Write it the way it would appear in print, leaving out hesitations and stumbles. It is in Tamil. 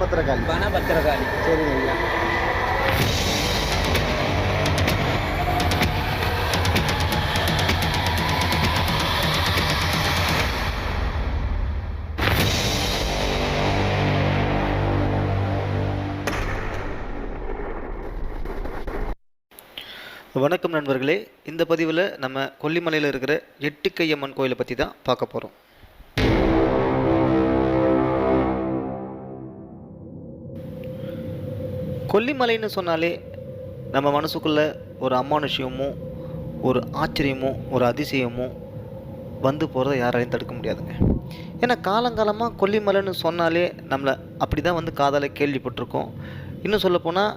பத்திரகாளி. பணபத்திரகாளி. சரிங்க ஐயா. வணக்கம் நண்பர்களே, இந்த பதிவில் நம்ம கொல்லிமலையில் இருக்கிற எட்டுக்கையம்மன் கோயிலை பற்றி தான் பார்க்க போகிறோம். கொல்லிமலைன்னு சொன்னாலே நம்ம மனசுக்குள்ளே ஒரு அமானுஷ்யமும் ஒரு ஆச்சரியமும் ஒரு அதிசயமும் வந்து போகிறத யாராலையும் தடுக்க முடியாதுங்க. ஏன்னா காலங்காலமாக கொல்லிமலைன்னு சொன்னாலே நம்மளை அப்படி தான் வந்து காதால் கேள்விப்பட்டிருக்கோம். இன்னும் சொல்லப்போனால்